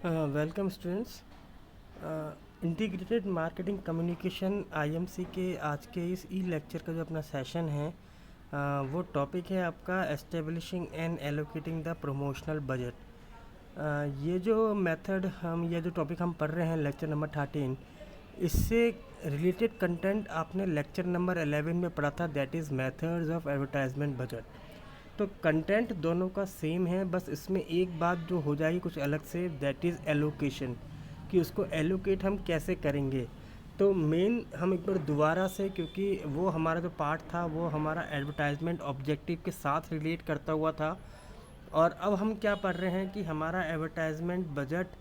Welcome students. Integrated marketing communication IMC के आज के इस ई लेक्चर का जो अपना सेशन है, वो टॉपिक है आपका establishing and allocating the promotional budget. ये जो मेथड ये जो टॉपिक हम पढ़ रहे हैं लेक्चर नंबर 13, इससे रिलेटेड कंटेंट आपने लेक्चर नंबर 11 में पढ़ा था, that is methods of advertisement budget. तो कंटेंट दोनों का सेम है, बस इसमें एक बात जो हो जाएगी कुछ अलग से, दैट इज़ एलोकेशन, कि उसको एलोकेट हम कैसे करेंगे। तो मेन हम एक बार दोबारा से, क्योंकि वो हमारा जो पार्ट था वो हमारा एडवर्टाइजमेंट ऑब्जेक्टिव के साथ रिलेट करता हुआ था, और अब हम क्या पढ़ रहे हैं कि हमारा एडवर्टाइजमेंट बजट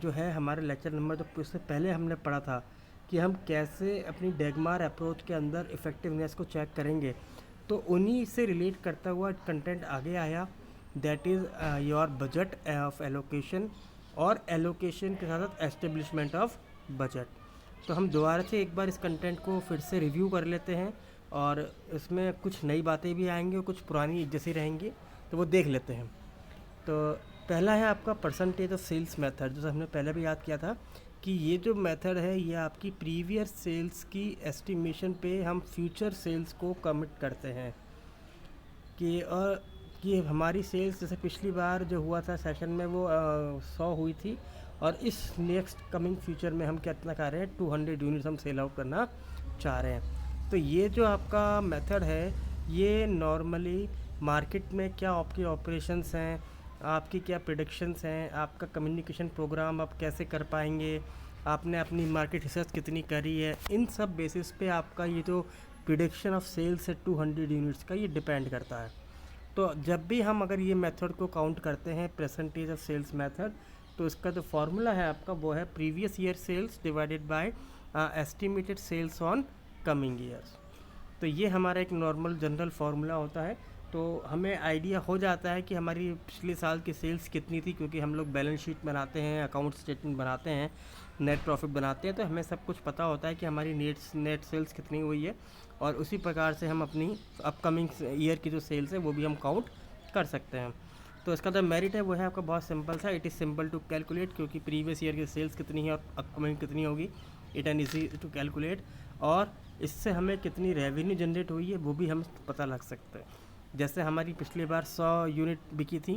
जो है हमारे लेक्चर नंबर तो उससे पहले हमने पढ़ा था कि हम कैसे अपनी डेगमार अप्रोच के अंदर इफ़ेक्टिवनेस को चेक करेंगे। तो उन्हीं से रिलेट करता हुआ कंटेंट आगे आया, that is your budget of allocation, और एलोकेशन के साथ साथ एस्टेब्लिशमेंट ऑफ बजट। तो हम दोबारा से एक बार इस कंटेंट को फिर से रिव्यू कर लेते हैं, और इसमें कुछ नई बातें भी आएंगी और कुछ पुरानी जैसी रहेंगी, तो वो देख लेते हैं। तो पहला है आपका परसेंटेज ऑफ सेल्स मेथड, जो हमने पहले भी याद किया था कि ये जो मेथड है ये आपकी प्रीवियस सेल्स की एस्टिमेशन पे हम फ्यूचर सेल्स को कमिट करते हैं कि और कि हमारी सेल्स जैसे पिछली बार जो हुआ था सेशन में वो 100 हुई थी, और इस नेक्स्ट कमिंग फ्यूचर में हम कितना कर रहे हैं, 200 यूनिट्स हम सेल आउट करना चाह रहे हैं। तो ये जो आपका मेथड है ये नॉर्मली मार्केट में क्या आपके ऑपरेशंस हैं, आपकी क्या प्रिडिक्शंस हैं, आपका कम्युनिकेशन प्रोग्राम आप कैसे कर पाएंगे, आपने अपनी मार्केट रिसर्च कितनी करी है, इन सब बेसिस पे आपका ये जो प्रिडिक्शन ऑफ सेल्स है 200 यूनिट्स का, ये डिपेंड करता है। तो जब भी हम अगर ये मेथड को काउंट करते हैं, परसेंटेज ऑफ सेल्स मेथड, तो इसका जो फार्मूला है आपका वो है previous year sales divided by estimated sales on coming years. तो ये हमारा एक नॉर्मल जनरल फार्मूला होता है। तो हमें आइडिया हो जाता है कि हमारी पिछले साल की सेल्स कितनी थी, क्योंकि हम लोग बैलेंस शीट बनाते हैं, अकाउंट स्टेटमेंट बनाते हैं, नेट प्रॉफिट बनाते हैं, तो हमें सब कुछ पता होता है कि हमारी नेट सेल्स कितनी हुई है, और उसी प्रकार से हम अपनी अपकमिंग ईयर की जो सेल्स है वो भी हम काउंट कर सकते हैं। तो इसका जो मेरिट है वो है आपका बहुत सिंपल सा, it is simple to calculate, क्योंकि प्रीवियस ईयर की सेल्स कितनी है और अपकमिंग कितनी होगी, it and easy to calculate. और इससे हमें कितनी रेवेन्यू जनरेट हुई है वो भी हम पता लग सकते हैं। जैसे हमारी पिछली बार 100 यूनिट बिकी थी,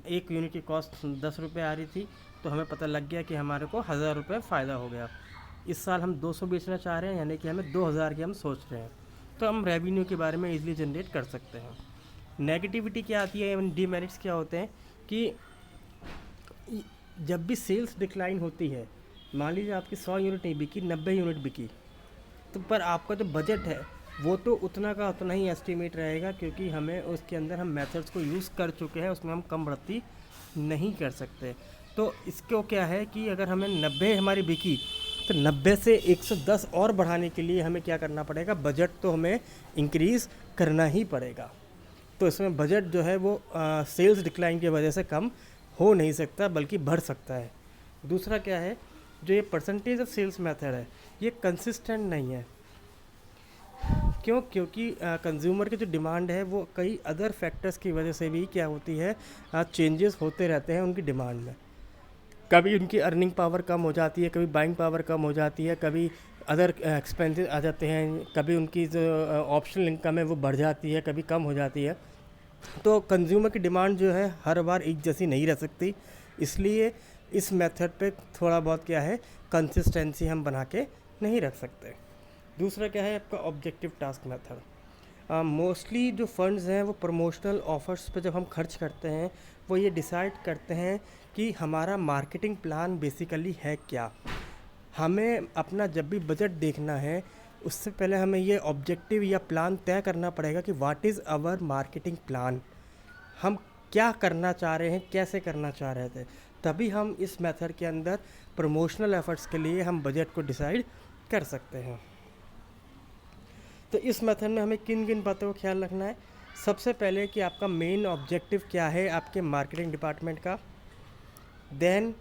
एक यूनिट की कॉस्ट 10 रुपये आ रही थी, तो हमें पता लग गया कि हमारे को 1000 रुपये फ़ायदा हो गया। इस साल हम 200 बेचना चाह रहे हैं, यानी कि हमें 2000 की हम सोच रहे हैं, तो हम रेवेन्यू के बारे में इजीली जनरेट कर सकते हैं। नेगेटिविटी क्या आती है, एवं डीमेरिट्स क्या होते हैं कि जब भी सेल्स डिक्लाइन होती है, मान लीजिए आपकी 100 यूनिट नहीं बिकी, 90 यूनिट बिकी, तो पर आपका जो बजट है वो तो उतना का उतना ही एस्टिमेट रहेगा, क्योंकि हमें उसके अंदर हम मेथड्स को यूज़ कर चुके हैं, उसमें हम कम बढ़ती नहीं कर सकते। तो इसको क्या है कि अगर हमें 90 हमारी बिकी, तो 90 से 110 और बढ़ाने के लिए हमें क्या करना पड़ेगा, बजट तो हमें इंक्रीज़ करना ही पड़ेगा। तो इसमें बजट जो है वो सेल्स डिक्लाइन की वजह से कम हो नहीं सकता, बल्कि बढ़ सकता है। दूसरा क्या है, जो ये परसेंटेज ऑफ सेल्स मेथड है ये कंसिस्टेंट नहीं है। क्यों? क्योंकि कंज्यूमर की जो डिमांड है वो कई अदर फैक्टर्स की वजह से भी क्या होती है, चेंजेस होते रहते हैं उनकी डिमांड में। कभी उनकी अर्निंग पावर कम हो जाती है, कभी बाइंग पावर कम हो जाती है, कभी अदर एक्सपेंसेस आ जाते हैं, कभी उनकी जो ऑप्शनल इनकम है वो बढ़ जाती है, कभी कम हो जाती है। तो कंज्यूमर की डिमांड जो है हर बार एक जैसी नहीं रह सकती, इसलिए इस मेथड पे थोड़ा बहुत क्या है, कंसिस्टेंसी हम बना के नहीं रख सकते। दूसरा क्या है आपका ऑब्जेक्टिव टास्क मेथड। मोस्टली जो फंड्स हैं वो प्रमोशनल ऑफर्स पे जब हम खर्च करते हैं, वो ये डिसाइड करते हैं कि हमारा मार्केटिंग प्लान बेसिकली है क्या। हमें अपना जब भी बजट देखना है, उससे पहले हमें ये ऑब्जेक्टिव या प्लान तय करना पड़ेगा कि what is our marketing plan, हम क्या करना चाह रहे हैं, कैसे करना चाह रहे थे, तभी हम इस मेथड के अंदर प्रमोशनल एफर्ट्स के लिए हम बजट को डिसाइड कर सकते हैं। तो इस मेथड में हमें किन किन बातों का ख्याल रखना है, सबसे पहले कि आपका मेन ऑब्जेक्टिव क्या है आपके मार्केटिंग डिपार्टमेंट का। Then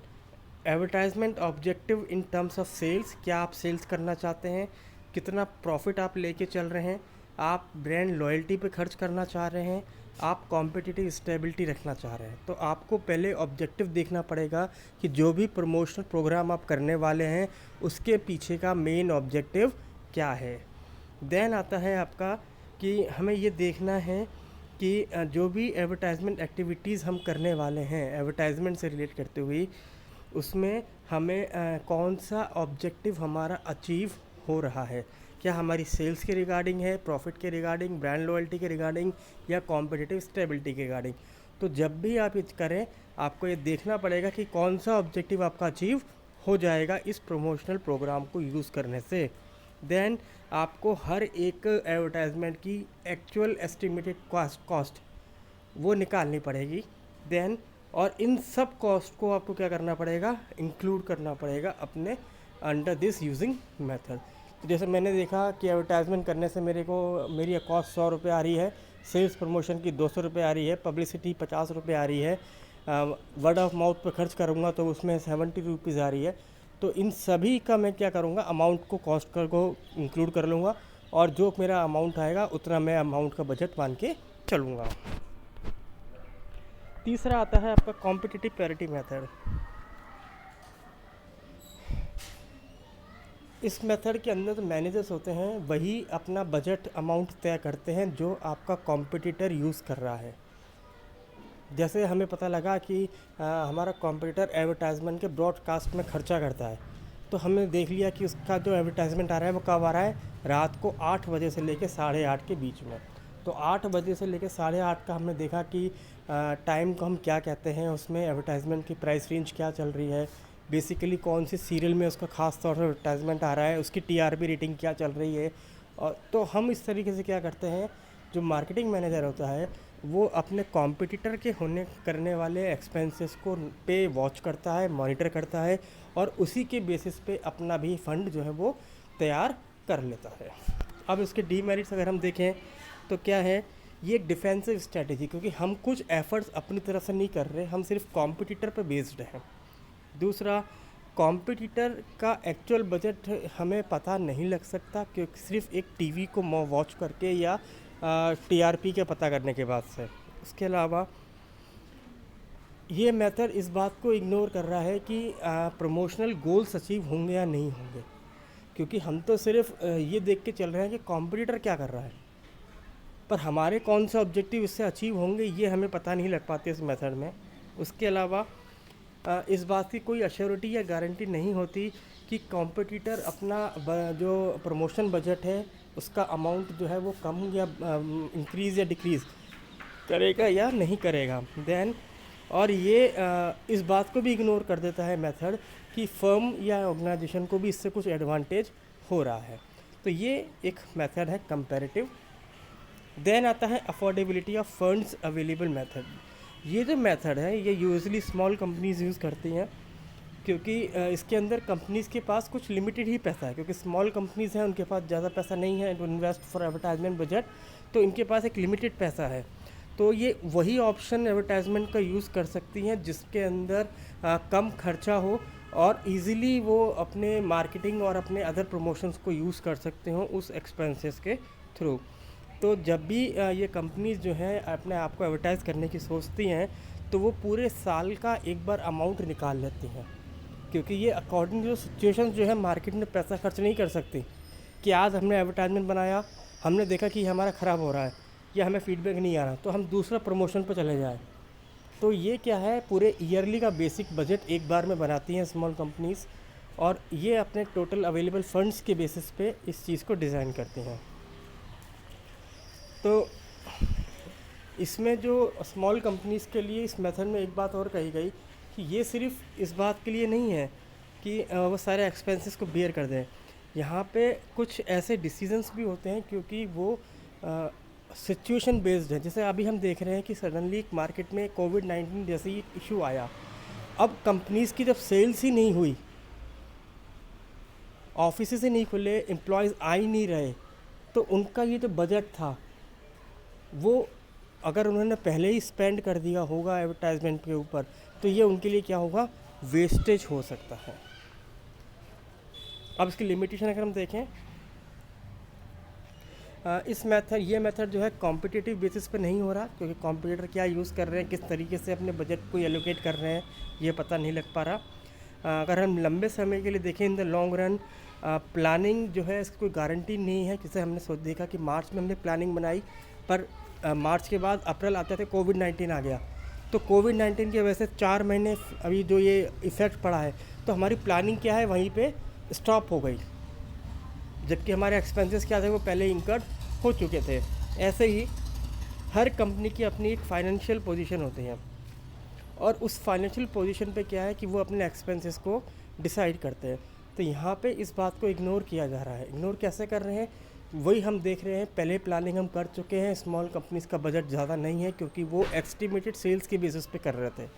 advertisement objective in terms of sales, क्या आप सेल्स करना चाहते हैं, कितना प्रॉफिट आप लेके चल रहे हैं, आप ब्रांड लॉयल्टी पे खर्च करना चाह रहे हैं, आप कॉम्पिटिटिव स्टेबिलिटी रखना चाह रहे हैं, तो आपको पहले ऑब्जेक्टिव देखना पड़ेगा कि जो भी प्रमोशनल प्रोग्राम आप करने वाले हैं उसके पीछे का मेन ऑब्जेक्टिव क्या है। देन आता है आपका कि हमें ये देखना है कि जो भी एडवर्टाइजमेंट एक्टिविटीज़ हम करने वाले हैं एडवर्टाइजमेंट से रिलेट करते हुए, उसमें हमें कौन सा ऑब्जेक्टिव हमारा अचीव हो रहा है। क्या हमारी सेल्स के रिगार्डिंग है, प्रॉफिट के रिगार्डिंग, ब्रांड लॉयल्टी के रिगार्डिंग, या कॉम्पिटिटिव स्टेबिलिटी के रिगार्डिंग। तो जब भी आप ये करें, आपको ये देखना पड़ेगा कि कौन सा ऑब्जेक्टिव आपका अचीव हो जाएगा इस प्रमोशनल प्रोग्राम को यूज़ करने से। देन आपको हर एक एडवर्टाइजमेंट की एक्चुअल एस्टिमेटेड कॉस्ट वो निकालनी पड़ेगी। देन और इन सब कॉस्ट को आपको क्या करना पड़ेगा, इंक्लूड करना पड़ेगा अपने अंडर दिस यूजिंग मेथड। तो जैसे मैंने देखा कि एडवर्टाइजमेंट करने से मेरी कॉस्ट 100 रुपये आ रही है, सेल्स प्रमोशन की 200 रुपये आ रही है, पब्लिसिटी 50 रुपये आ रही है, वर्ड ऑफ माउथ पर खर्च करूँगा तो उसमें 70 रुपीज़ आ रही है। तो इन सभी का मैं क्या करूँगा, अमाउंट को कॉस्ट को इंक्लूड कर लूँगा, और जो मेरा अमाउंट आएगा उतना मैं अमाउंट का बजट मान के चलूँगा। तीसरा आता है आपका कॉम्पिटिटिव पैरिटी मेथड। इस मेथड के अंदर जो मैनेजर्स होते हैं वही अपना बजट अमाउंट तय करते हैं जो आपका कॉम्पिटिटर यूज़ कर रहा है। जैसे हमें पता लगा कि हमारा कॉम्पिटिटर एडवर्टाइजमेंट के ब्रॉडकास्ट में खर्चा करता है, तो हमने देख लिया कि उसका जो एडवर्टाइजमेंट आ रहा है वो कब आ रहा है, रात को 8 बजे से लेकर 8:30 के बीच में। तो 8 बजे से लेकर 8:30 का हमने देखा कि टाइम को हम क्या कहते हैं, उसमें एडवर्टाइजमेंट की प्राइस रेंज क्या चल रही है, बेसिकली कौन सी सीरियल में उसका खास तौर पर एडवर्टाइजमेंट आ रहा है, उसकी टीआरपी रेटिंग क्या चल रही है। और तो हम इस तरीके से क्या करते हैं, जो मार्केटिंग मैनेजर होता है वो अपने कॉम्पिटिटर के करने वाले एक्सपेंसेस को पे वॉच करता है, मॉनिटर करता है, और उसी के बेसिस पे अपना भी फंड जो है वो तैयार कर लेता है। अब इसके डीमेरिट्स अगर हम देखें तो क्या है, ये एक डिफेंसिव स्ट्रेटेजी, क्योंकि हम कुछ एफर्ट्स अपनी तरफ से नहीं कर रहे, हम सिर्फ कॉम्पिटिटर पे बेस्ड हैं। दूसरा, कॉम्पिटिटर का एक्चुअल बजट हमें पता नहीं लग सकता, क्योंकि सिर्फ एक टीवी को वॉच करके या टीआरपी के पता करने के बाद से। उसके अलावा ये मेथड इस बात को इग्नोर कर रहा है कि प्रमोशनल गोल्स अचीव होंगे या नहीं होंगे, क्योंकि हम तो सिर्फ ये देख के चल रहे हैं कि कॉम्पिटिटर क्या कर रहा है, पर हमारे कौन सा ऑब्जेक्टिव इससे अचीव होंगे ये हमें पता नहीं लग पाते इस मेथड में। उसके अलावा इस बात की कोई अश्योरिटी या गारंटी नहीं होती कि कॉम्पिटिटर अपना जो प्रमोशन बजट है उसका अमाउंट जो है वो कम या इंक्रीज़ या डिक्रीज़ करेगा या नहीं करेगा। देन और ये इस बात को भी इग्नोर कर देता है मेथड कि फर्म या ऑर्गेनाइजेशन को भी इससे कुछ एडवांटेज हो रहा है। तो ये एक मेथड है कंपैरेटिव। देन आता है affordability of funds available method. ये जो मेथड है ये यूजुअली स्मॉल कंपनीज यूज़ करती हैं, क्योंकि इसके अंदर कंपनीज़ के पास कुछ लिमिटेड ही पैसा है, क्योंकि स्मॉल कंपनीज़ हैं उनके पास ज़्यादा पैसा नहीं है to invest for advertisement budget, तो इनके पास एक लिमिटेड पैसा है। तो ये वही ऑप्शन एडवर्टाइजमेंट का यूज़ कर सकती हैं जिसके अंदर कम खर्चा हो और इजीली वो अपने मार्केटिंग और अपने अदर प्रमोशंस को यूज़ कर सकते हो उस एक्सपेंसेस के थ्रू। तो जब भी ये कंपनीज जो हैं अपने आप को एडवर्टाइज़ करने की सोचती हैं तो वो पूरे साल का एक बार अमाउंट निकाल लेती हैं, क्योंकि ये अकॉर्डिंग जो सिचुएशन जो है मार्केट में पैसा खर्च नहीं कर सकती कि आज हमने एडवर्टाइजमेंट बनाया, हमने देखा कि हमारा ख़राब हो रहा है या हमें फीडबैक नहीं आ रहा, तो हम दूसरा प्रमोशन पर चले जाएँ। तो ये क्या है, पूरे ईयरली का बेसिक बजट एक बार में बनाती हैं स्मॉल कंपनीज़, और ये अपने टोटल अवेलेबल फंड्स के बेसिस पे इस चीज़ को डिज़ाइन करती हैं। तो इसमें जो स्मॉल कंपनीज़ के लिए इस मेथड में एक बात और कही गई कि ये सिर्फ इस बात के लिए नहीं है कि वो सारे एक्सपेंसेस को बेयर कर दें, यहाँ पे कुछ ऐसे डिसीजंस भी होते हैं क्योंकि वो सिचुएशन बेस्ड है। जैसे अभी हम देख रहे हैं कि सडनली मार्केट में कोविड-19 जैसी इशू आया, अब कंपनीज़ की जब सेल्स ही नहीं हुई, ऑफिस ही नहीं खुले, एम्प्लॉयज़ आ ही नहीं रहे, तो उनका ये जो बजट था वो अगर उन्होंने पहले ही स्पेंड कर दिया होगा एडवर्टाइजमेंट के ऊपर, तो ये उनके लिए क्या होगा, वेस्टेज हो सकता है। अब इसकी लिमिटेशन अगर हम देखें, ये मेथड जो है कॉम्पिटिटिव बेसिस पे नहीं हो रहा, क्योंकि कॉम्पिटिटर क्या यूज़ कर रहे हैं, किस तरीके से अपने बजट को एलोकेट कर रहे हैं, ये पता नहीं लग पा रहा। अगर हम लंबे समय के लिए देखें in the long run, planning जो है इसकी कोई गारंटी नहीं है। जैसे हमने देखा कि मार्च में हमने प्लानिंग बनाई, पर मार्च के बाद अप्रैल आते थे कोविड-19 आ गया। तो कोविड-19 की वजह से 4 महीने अभी जो ये इफ़ेक्ट पड़ा है, तो हमारी प्लानिंग क्या है वहीं पे स्टॉप हो गई, जबकि हमारे एक्सपेंसेस क्या थे वो पहले इंकर्ड हो चुके थे। ऐसे ही हर कंपनी की अपनी एक फाइनेंशियल पोजीशन होती है, और उस फाइनेंशियल पोजीशन पे क्या है कि वो अपने एक्सपेंसेस को डिसाइड करते हैं। तो यहाँ पे इस बात को इग्नोर किया जा रहा है। इग्नोर कैसे कर रहे हैं, वही हम देख रहे हैं। पहले प्लानिंग हम कर चुके हैं, स्मॉल कंपनीज़ का बजट ज़्यादा नहीं है, क्योंकि वो एस्टिमेटेड सेल्स के बेसिस पे कर रहे थे।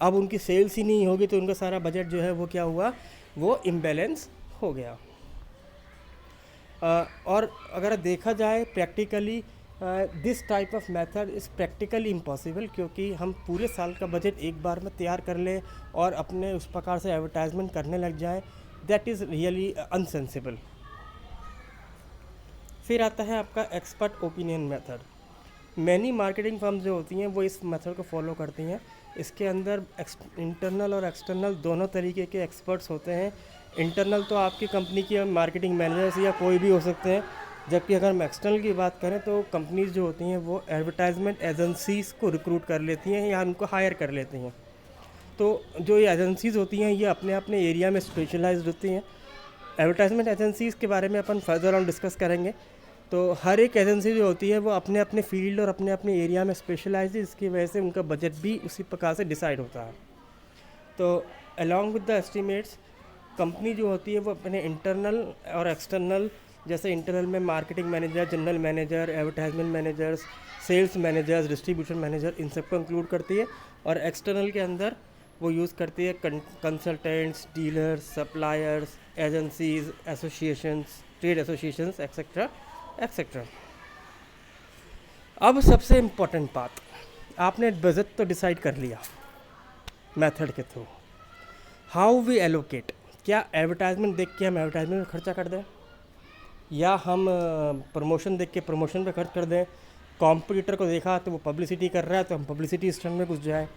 अब उनकी सेल्स ही नहीं होगी तो उनका सारा बजट जो है वो क्या हुआ, वो इम्बैलेंस हो गया। और अगर देखा जाए practically, this type of method is practically impossible, क्योंकि हम पूरे साल का बजट एक बार में तैयार कर लें और अपने उस प्रकार से एडवर्टाइजमेंट करने लग जाएं, दैट इज़ रियली अनसेंसिबल। फिर आता है आपका expert opinion method. Many marketing firms जो होती हैं वो इस मेथड को फॉलो करती हैं। इसके अंदर इंटरनल और एक्सटर्नल दोनों तरीके के एक्सपर्ट्स होते हैं। इंटरनल तो आपकी कंपनी के मार्केटिंग मैनेजर्स या कोई भी हो सकते हैं, जबकि अगर हम एक्सटर्नल की बात करें तो कंपनीज जो होती हैं वो एडवर्टाइजमेंट एजेंसीज़ को रिक्रूट कर लेती हैं या उनको हायर कर लेती हैं। तो जो ये एजेंसीज़ होती हैं ये अपने अपने एरिया में स्पेशलाइज्ड होती हैं। एडवर्टाइजमेंट एजेंसीज़ के बारे में अपन फर्दर ऑन डिस्कस करेंगे। तो हर एक एजेंसी जो होती है वो अपने अपने फील्ड और अपने अपने एरिया में स्पेशलाइज्ड है, इसकी वजह से उनका बजट भी उसी प्रकार से डिसाइड होता है। तो along with the estimates, company जो होती है वो अपने इंटरनल और एक्सटर्नल, जैसे इंटरनल में marketing manager, general manager, advertisement managers, sales managers, distribution manager, इन सबको इंक्लूड करती है। और एक्सटर्नल के अंदर वो यूज़ करती है consultants, dealers, suppliers, agencies, associations, trade associations, etcetera etcetera. अब सबसे इम्पोर्टेंट बात, आपने बजट तो डिसाइड कर लिया मेथड के थ्रू, हाउ वी एलोकेट। क्या एडवर्टाइजमेंट देख के हम एडवर्टाइजमेंट में खर्चा कर दें, या हम प्रमोशन देख के प्रमोशन पे खर्च कर दें। कॉम्पिटिटर को देखा तो वो पब्लिसिटी कर रहा है तो हम पब्लिसिटी स्टंट में घुस जाए।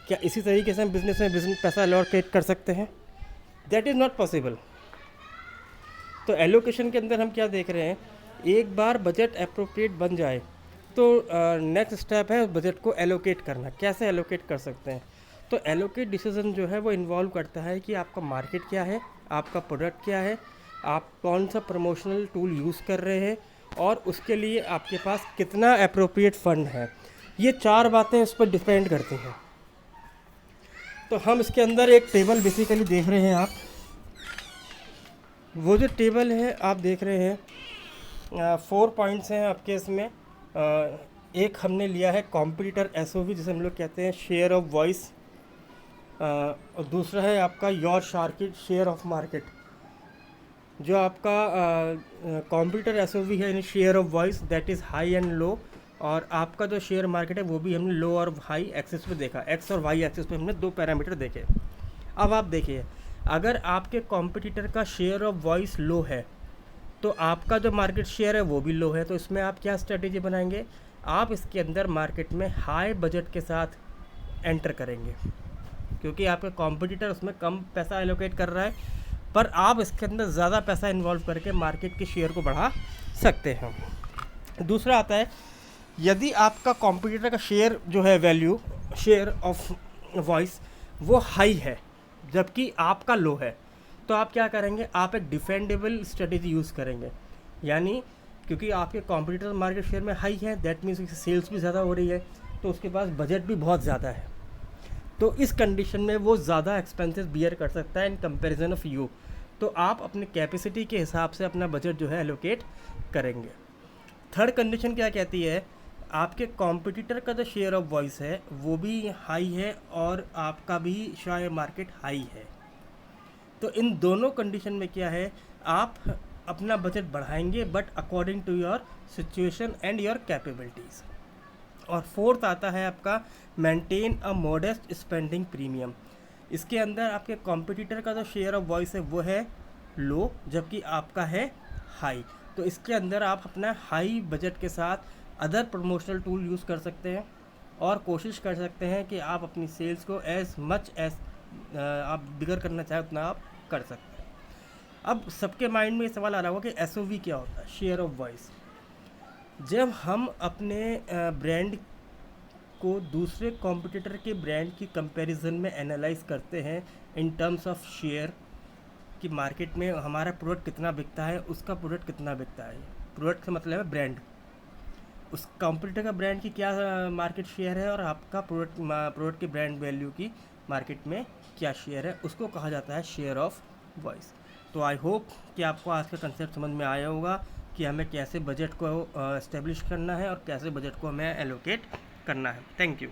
क्या इसी तरीके से हम बिजनेस पैसा एलोकेट कर सकते हैं? That is not possible. तो एलोकेशन के अंदर हम क्या देख रहे हैं, एक बार बजट अप्रोप्रिएट बन जाए तो नेक्स्ट स्टेप है बजट को एलोकेट करना। कैसे एलोकेट कर सकते हैं? तो एलोकेट डिसीजन जो है वो इन्वॉल्व करता है कि आपका मार्केट क्या है, आपका प्रोडक्ट क्या है, आप कौन सा प्रमोशनल टूल यूज़ कर रहे हैं, और उसके लिए आपके पास कितना अप्रोप्रिएट फंड है। ये 4 बातें इस पर डिपेंड करती हैं। तो हम इसके अंदर एक टेबल बेसिकली देख रहे हैं। आप वो जो टेबल है आप देख रहे हैं, 4 पॉइंट्स हैं आपके इसमें। एक हमने लिया है कॉम्पिटिटर एसओवी, जिसे हम लोग कहते हैं शेयर ऑफ वॉइस, और दूसरा है आपका योर शेयर ऑफ मार्केट। जो आपका कॉम्पिटिटर एसओवी है यानी share of voice, that is high and low, और आपका जो शेयर मार्केट है वो भी हमने लो और हाई एक्सिस पे देखा। एक्स और वाई एक्सिस पे हमने 2 पैरामीटर देखे। अब आप देखिए, अगर आपके कॉम्पिटिटर का शेयर ऑफ वॉइस लो है तो आपका जो मार्केट शेयर है वो भी लो है। तो इसमें आप क्या स्ट्रेटेजी बनाएंगे, आप इसके अंदर मार्केट में हाई बजट के साथ एंटर करेंगे, क्योंकि आपका कॉम्पिटिटर उसमें कम पैसा एलोकेट कर रहा है, पर आप इसके अंदर ज़्यादा पैसा इन्वॉल्व करके मार्केट के शेयर को बढ़ा सकते हैं। दूसरा आता है, यदि आपका कॉम्पिटिटर का शेयर जो है वैल्यू, शेयर ऑफ वॉइस, वो हाई है जबकि आपका लो है, तो आप क्या करेंगे, आप एक डिफेंडेबल स्ट्रेटेजी यूज़ करेंगे। यानी क्योंकि आपके कॉम्पिटिटर मार्केट शेयर में हाई है, दैट मीन्स उसकी सेल्स भी ज़्यादा हो रही है, तो उसके पास बजट भी बहुत ज़्यादा है। तो इस कंडीशन में वो ज़्यादा एक्सपेंसेस बियर कर सकता है इन कंपैरिजन ऑफ यू। तो आप अपने कैपेसिटी के हिसाब से अपना बजट जो है एलोकेट करेंगे। थर्ड कंडीशन क्या कहती है, आपके कॉम्पिटिटर का जो शेयर ऑफ वॉइस है वो भी हाई है और आपका भी शेयर मार्केट हाई है। तो इन दोनों कंडीशन में क्या है, आप अपना बजट बढ़ाएंगे but according to your situation and your capabilities. और फोर्थ आता है आपका maintain a modest spending premium. इसके अंदर आपके कॉम्पिटिटर का जो शेयर ऑफ वॉइस है वो है लो जबकि आपका है हाई। तो इसके अंदर आप अपना हाई बजट के साथ अदर प्रमोशनल टूल यूज़ कर सकते हैं और कोशिश कर सकते हैं कि आप अपनी सेल्स को एज मच एज आप बिगर करना चाहें उतना आप कर सकते हैं। अब सबके माइंड में ये सवाल आ रहा होगा कि एसओवी क्या होता है, शेयर ऑफ वॉइस। जब हम अपने ब्रांड को दूसरे कॉम्पिटिटर के ब्रांड की कंपैरिजन में एनालाइज करते हैं इन टर्म्स ऑफ शेयर, कि मार्केट में हमारा प्रोडक्ट कितना बिकता है, उसका प्रोडक्ट कितना बिकता है। प्रोडक्ट का मतलब है ब्रांड, उस कॉम्पिटिटर का ब्रांड की क्या मार्केट शेयर है और आपका प्रोडक्ट के ब्रांड वैल्यू की मार्केट में क्या शेयर है, उसको कहा जाता है शेयर ऑफ वॉइस। तो आई होप कि आपको आज का कंसेप्ट समझ में आया होगा कि हमें कैसे बजट को एस्टेब्लिश करना है और कैसे बजट को हमें एलोकेट करना है। Thank you.